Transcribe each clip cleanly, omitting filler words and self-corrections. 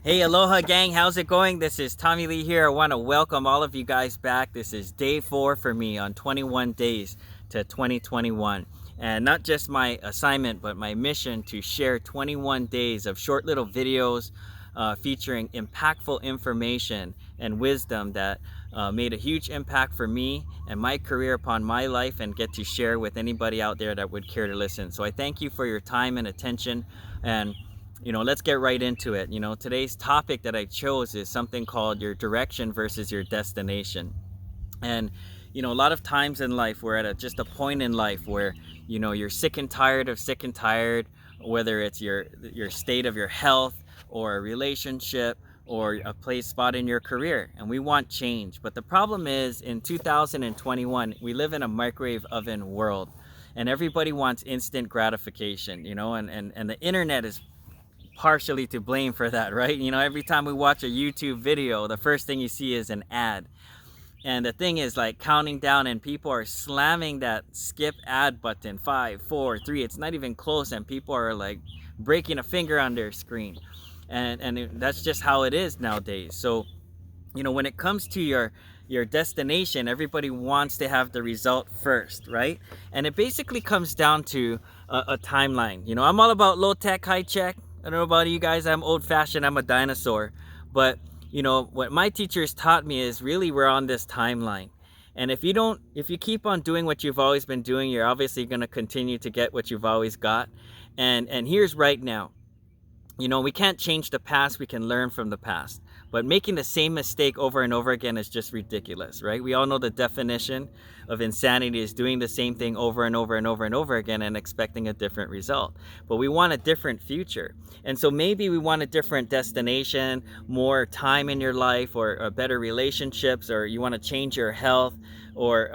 Hey, aloha gang, how's it going? This is Tommy Lee here. I want to welcome all of you guys back. This is day 4 for me on 21 days to 2021. And not just my assignment, but my mission to share 21 days of short little videos featuring impactful information and wisdom that made a huge impact for me and my career upon my life, and get to share with anybody out there that would care to listen. So I thank you for your time and attention. And let's get right into it. Today's topic that I chose is something called your direction versus your destination. And a lot of times in life, we're at just a point in life where you're sick and tired of sick and tired, whether it's your state of your health or a relationship or a place spot in your career, and we want change. But the problem is, in 2021, we live in a microwave oven world, and everybody wants instant gratification, and the internet is partially to blame for that, right? Every time we watch a YouTube video, the first thing you see is an ad. And the thing is, like, counting down, and people are slamming that skip ad button. 5, 4, 3. It's not even close, and people are like breaking a finger on their screen. And that's just how it is nowadays. So, when it comes to your destination, everybody wants to have the result first, right? And it basically comes down to a timeline. I'm all about low tech, high check. I don't know about you guys. I'm old fashioned. I'm a dinosaur. But what my teachers taught me is, really, we're on this timeline. And if you keep on doing what you've always been doing, you're obviously going to continue to get what you've always got. And here's right now. We can't change the past. We can learn from the past. But making the same mistake over and over again is just ridiculous, right? We all know the definition of insanity is doing the same thing over and over and over and over again and expecting a different result. But we want a different future. And so maybe we want a different destination, more time in your life, or better relationships, or you want to change your health, or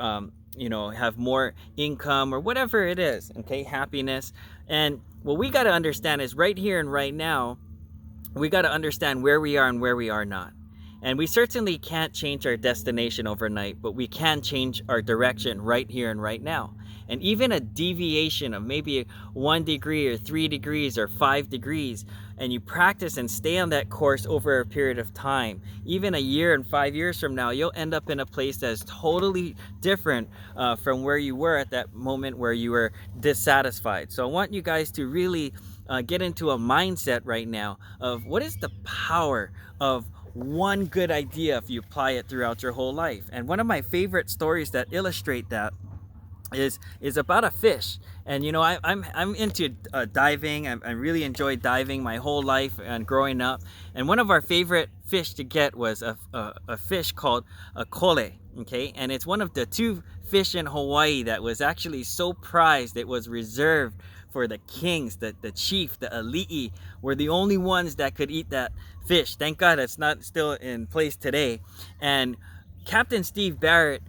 have more income, or whatever it is, okay? Happiness. And what we got to understand is, right here and right now, we got to understand where we are and where we are not. And we certainly can't change our destination overnight, but we can change our direction right here and right now. And even a deviation of maybe 1 degree or 3 degrees or 5 degrees, and you practice and stay on that course over a period of time, even a year and 5 years from now, you'll end up in a place that's totally different from where you were at that moment where you were dissatisfied. So I want you guys to really get into a mindset right now of what is the power of one good idea if you apply it throughout your whole life. And one of my favorite stories that illustrate that is about a fish. And I'm into diving. I really enjoyed diving my whole life and growing up. And one of our favorite fish to get was a fish called a kole. Okay, and it's one of the 2 fish in Hawaii that was actually so prized it was reserved for the kings, the chief, the ali'i were the only ones that could eat that fish. Thank God it's not still in place today. And Captain Steve Barrett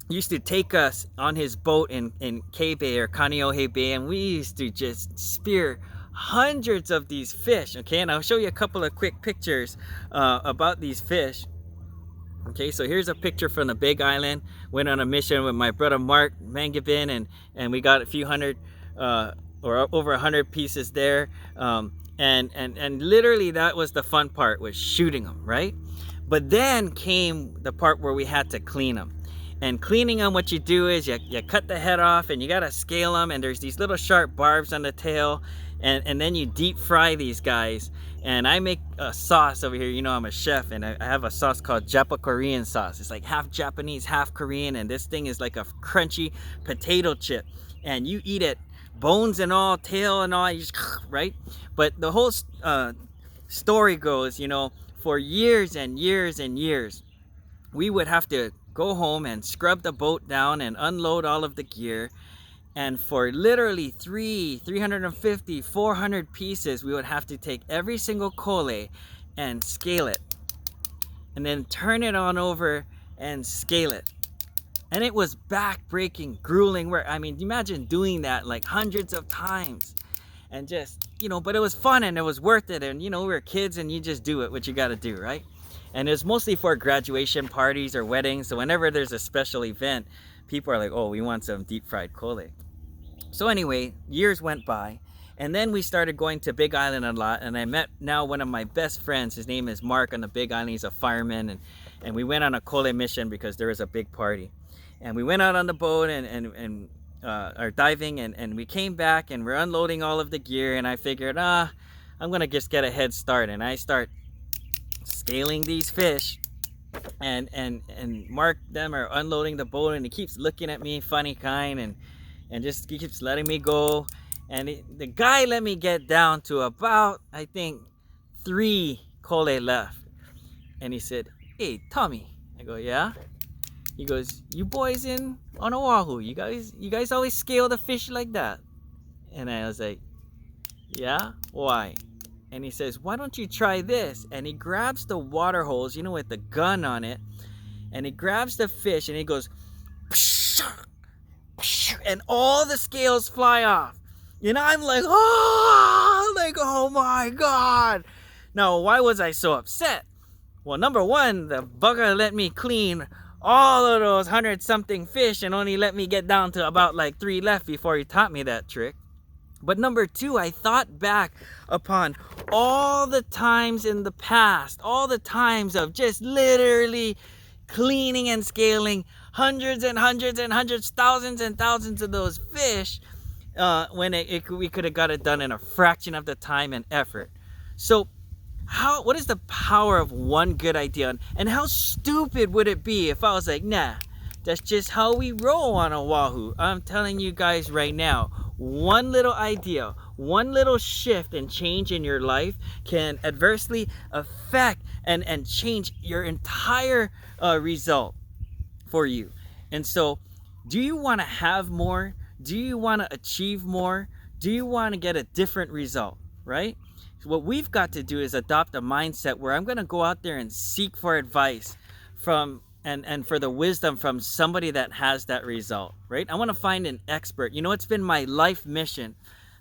used to take us on his boat in K Bay or Kaneohe Bay, and we used to just spear hundreds of these fish. Okay, and I'll show you a couple of quick pictures about these fish. Okay, so here's a picture from the Big Island. Went on a mission with my brother Mark Mangabin, and we got a few hundred or over 100 pieces there. And literally that was the fun part, was shooting them, right? But then came the part where we had to clean them. And cleaning them, what you do is you cut the head off, and you got to scale them, and there's these little sharp barbs on the tail, and then you deep fry these guys. And I make a sauce over here. I'm a chef, and I have a sauce called Japa Korean sauce. It's like half Japanese, half Korean, and this thing is like a crunchy potato chip. And you eat it, bones and all, tail and all, you just, right? But the whole story goes, for years and years and years, we would have to go home and scrub the boat down and unload all of the gear. And for literally 350, 400 pieces, we would have to take every single kole and scale it. And then turn it on over and scale it. And it was back-breaking, grueling work. I mean, imagine doing that like hundreds of times. And just, but it was fun and it was worth it. And, we were kids, and you just do it, what you got to do, right? And it was mostly for graduation parties or weddings. So whenever there's a special event, people are like, oh, we want some deep fried kole. So anyway, years went by, And then we started going to Big Island a lot, and I met now one of my best friends. His name is Mark on the Big Island. He's a fireman, and we went on a Kole mission because there was a big party. And we went out on the boat and are diving, and we came back and we're unloading all of the gear, and I figured, I'm gonna just get a head start, and I start scaling these fish, and Mark them are unloading the boat, and he keeps looking at me funny kind, and just he keeps letting me go. And the guy let me get down to about, I think, 3 Kole left. And he said, "Hey, Tommy." I go, "Yeah?" He goes, "You boys on Oahu, you guys always scale the fish like that?" And I was like, "Yeah? Why?" And he says, "Why don't you try this?" And he grabs the water hose, with the gun on it. And he grabs the fish and he goes, and all the scales fly off. I'm like, oh my God. Now, why was I so upset? Well, number one, the bugger let me clean all of those 100-something fish and only let me get down to about 3 left before he taught me that trick. But number two, I thought back upon all the times in the past, all the times of just literally cleaning and scaling hundreds and hundreds and hundreds, thousands and thousands of those fish, when we could have got it done in a fraction of the time and effort. So what is the power of one good idea? And how stupid would it be if I was like, nah, that's just how we roll on Oahu? I'm telling you guys right now, one little idea, one little shift and change in your life can adversely affect and change your entire result for you. And so, do you want to have more? Do you want to achieve more? Do you want to get a different result, right? So what we've got to do is adopt a mindset where I'm going to go out there and seek for advice from and for the wisdom from somebody that has that result, right? I want to find an expert. It's been my life mission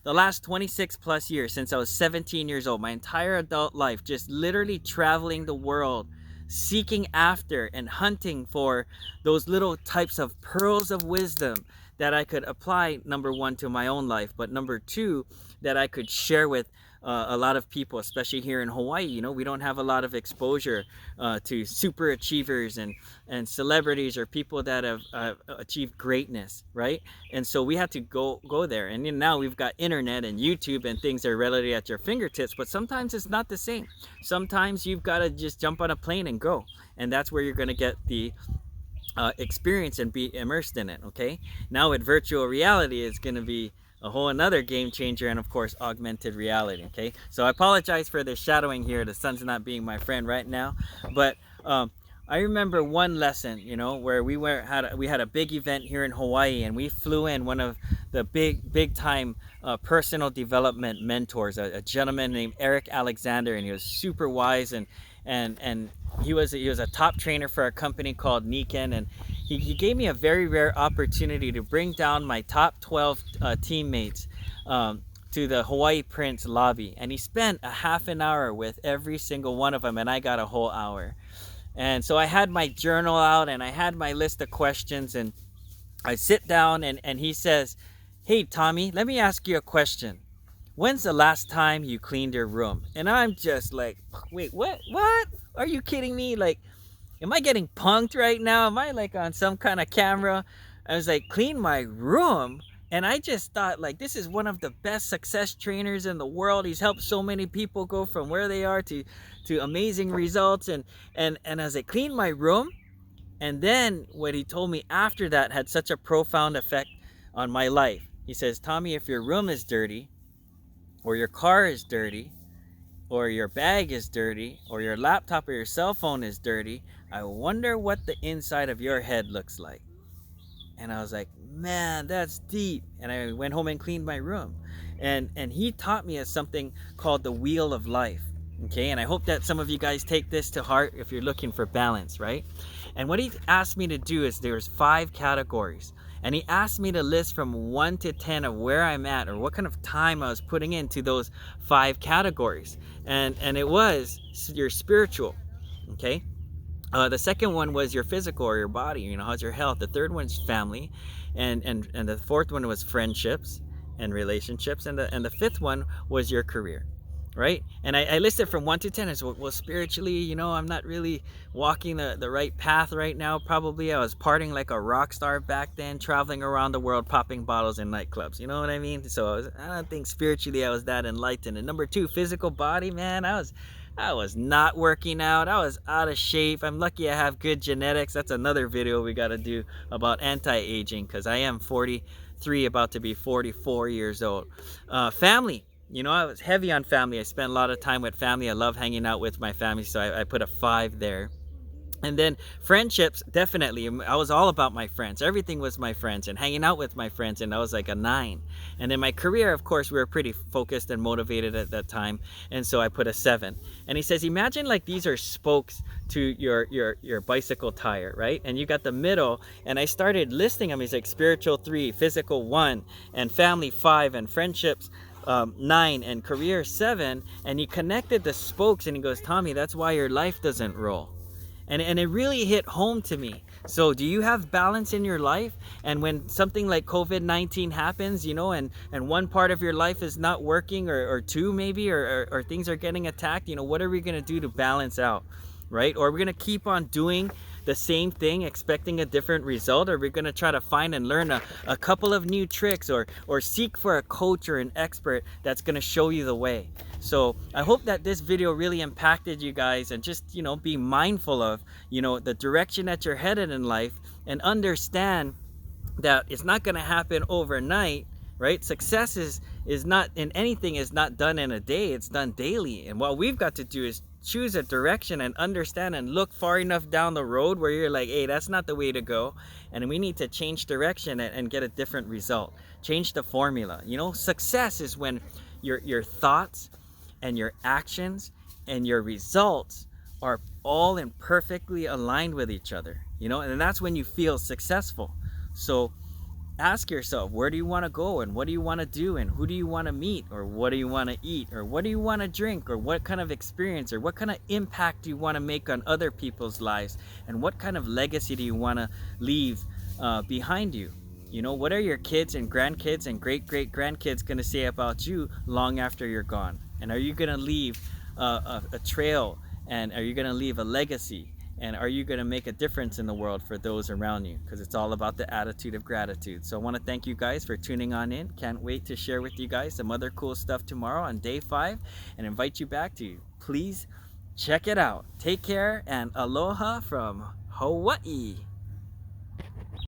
the last 26 plus years, since I was 17 years old, my entire adult life, just literally traveling the world, seeking after and hunting for those little types of pearls of wisdom that I could apply, number one, to my own life, but number two, that I could share with a lot of people, especially here in Hawaii. We don't have a lot of exposure to super achievers and celebrities or people that have achieved greatness, right? And so we had to go there. And now we've got internet and YouTube and things that are readily at your fingertips, but sometimes it's not the same. Sometimes you've got to just jump on a plane and go. And that's where you're going to get the experience and be immersed in it, okay? Now with virtual reality, it's going to be a whole another game changer, and of course augmented reality, okay? So I apologize for the shadowing here. The sun's not being my friend right now, but I remember one lesson, where we had a big event here in Hawaii, and we flew in one of the big time personal development mentors, a gentleman named Eric Alexander, and he was super wise, and he was a top trainer for a company called Niken, and he gave me a very rare opportunity to bring down my top 12 teammates to the Hawaii Prince lobby, and he spent a half an hour with every single one of them, and I got a whole hour. And so I had my journal out and I had my list of questions, and I sit down and he says, "Hey Tommy, let me ask you a question. When's the last time you cleaned your room?" And I'm just like, wait, what? Are you kidding me? Am I getting punked right now? Am I on some kind of camera? I was like, clean my room? And I just thought, this is one of the best success trainers in the world. He's helped so many people go from where they are to amazing results. And I was like, clean my room? And then what he told me after that had such a profound effect on my life. He says, "Tommy, if your room is dirty, or your car is dirty, or your bag is dirty, or your laptop or your cell phone is dirty, I wonder what the inside of your head looks like." And I was like, man, that's deep. And I went home and cleaned my room. And he taught me something called the wheel of life. Okay, and I hope that some of you guys take this to heart if you're looking for balance, right? And what he asked me to do is there's 5 categories. And he asked me to list from 1 to 10 of where I'm at or what kind of time I was putting into those 5 categories. And it was your spiritual, okay? The second one was your physical or your body, how's your health? The third one's family. And the fourth one was friendships. and relationships, and the fifth one was your career, right? And I listed from 1 to 10 as well, spiritually, you know, I'm not really walking the right path right now. Probably I was partying like a rock star back then, traveling around the world, popping bottles in nightclubs, you know what I mean? So I don't think spiritually I was that enlightened. And number two, physical body, man, I was not working out. I was out of shape. I'm lucky I have good genetics. That's another video we got to do about anti-aging, because I am 43, about to be 44 years old. Family, you know, I was heavy on family. I spent a lot of time with family. I love hanging out with my family, so I put a 5 there. And then friendships, definitely. I was all about my friends. Everything was my friends and hanging out with my friends, and I was like a 9. And then my career, of course, we were pretty focused and motivated at that time, and so I put a 7. And he says, imagine like these are spokes to your bicycle tire, right? And you got the middle, and I started listing them. He's like spiritual 3, physical 1, and family 5, and friendships 9, and career 7. And he connected the spokes, and he goes, Tommy, that's why your life doesn't roll. And it really hit home to me. So do you have balance in your life? And when something like COVID-19 happens, you know, and one part of your life is not working, or two maybe, or things are getting attacked, you know, what are we going to do to balance out, right? Or we're going to keep on doing the same thing expecting a different result, or we're going to try to find and learn a couple of new tricks, or seek for a coach or an expert that's going to show you the way. So I hope that this video really impacted you guys, and just, you know, be mindful of, you know, the direction that you're headed in life, and understand that it's not going to happen overnight, right? Success is not in anything, is not done in a day, it's done daily. And what we've got to do is choose a direction and understand and look far enough down the road where you're like, hey, that's not the way to go, and we need to change direction and get a different result. Change the formula. You know, success is when your thoughts and your actions and your results are all in perfectly aligned with each other, you know, and that's when you feel successful. So ask yourself, where do you want to go, and what do you want to do, and who do you want to meet, or what do you want to eat, or what do you want to drink, or what kind of experience, or what kind of impact do you want to make on other people's lives, and what kind of legacy do you want to leave behind you? You know, what are your kids and grandkids and great-great-grandkids going to say about you long after you're gone? And are you going to leave a trail, and are you going to leave a legacy? And are you going to make a difference in the world for those around you? Because it's all about the attitude of gratitude. So I want to thank you guys for tuning on in. Can't wait to share with you guys some other cool stuff tomorrow on day 5, and invite you back to please check it out. Take care, and aloha from Hawaii.